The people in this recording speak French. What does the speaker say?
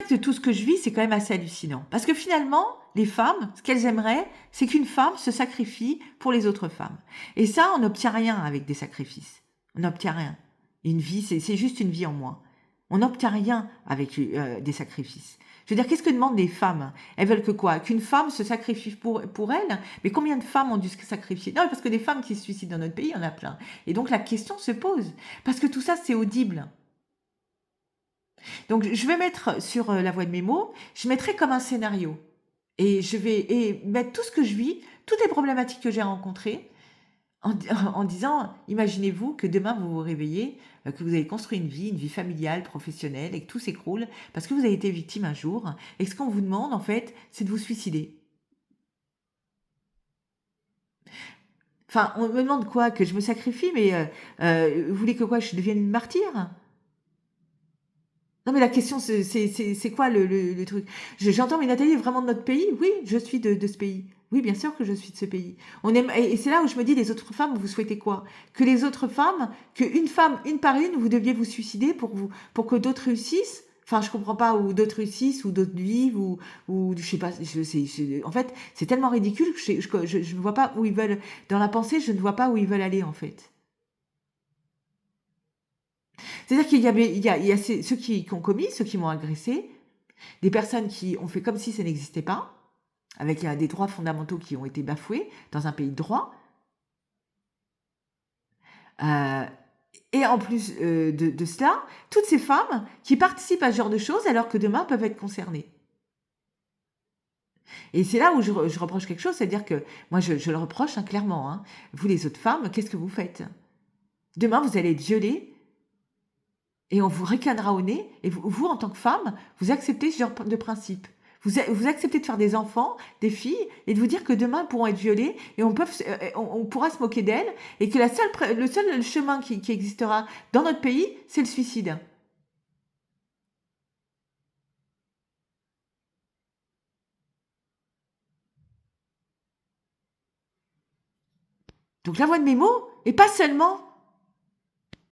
que tout ce que je vis, c'est quand même assez hallucinant. Parce que finalement, les femmes, ce qu'elles aimeraient, c'est qu'une femme se sacrifie pour les autres femmes. Et ça, on n'obtient rien avec des sacrifices. On n'obtient rien. Une vie, c'est juste une vie en moins. On n'obtient rien avec des sacrifices. Je veux dire, qu'est-ce que demandent les femmes? Elles veulent que quoi? Qu'une femme se sacrifie pour elles? Mais combien de femmes ont dû se sacrifier? Non, parce que des femmes qui se suicident dans notre pays, il y en a plein. Et donc la question se pose. Parce que tout ça, c'est audible. Donc je vais mettre sur la voie de mes mots, je mettrai comme un scénario. Et je vais mettre tout ce que je vis, toutes les problématiques que j'ai rencontrées, en disant, imaginez-vous que demain vous vous réveillez, que vous avez construit une vie familiale, professionnelle, et que tout s'écroule parce que vous avez été victime un jour, et que ce qu'on vous demande, en fait, c'est de vous suicider. Enfin, on me demande quoi? Que je me sacrifie, mais vous voulez que quoi? Je devienne une martyre? Non, mais la question, c'est quoi le truc? J'entends, mais Nathalie est vraiment de notre pays? Oui, je suis de ce pays. Oui, bien sûr que je suis de ce pays. On aime, et c'est là où je me dis, les autres femmes, vous souhaitez quoi? Que les autres femmes, qu'une femme, une par une, vous deviez vous suicider pour que d'autres réussissent? Enfin, je comprends pas, ou d'autres réussissent, ou d'autres vivent, ou je sais pas, en fait, c'est tellement ridicule que je ne vois pas où ils veulent, dans la pensée, je ne vois pas où ils veulent aller, en fait. C'est-à-dire il y a ceux qui ont commis, ceux qui m'ont agressé, des personnes qui ont fait comme si ça n'existait pas, avec des droits fondamentaux qui ont été bafoués dans un pays de droit. Euh, et en plus de cela, toutes ces femmes qui participent à ce genre de choses alors que demain peuvent être concernées. Et c'est là où je reproche quelque chose, c'est-à-dire que moi je le reproche hein, clairement. Hein. Vous les autres femmes, qu'est-ce que vous faites? Demain vous allez être violées et on vous ricanera au nez. Et vous, en tant que femme, vous acceptez ce genre de principe. Vous acceptez de faire des enfants, des filles, et de vous dire que demain elles pourront être violées et on pourra se moquer d'elles et que le seul chemin qui existera dans notre pays, c'est le suicide. Donc la voix de mes mots, et pas seulement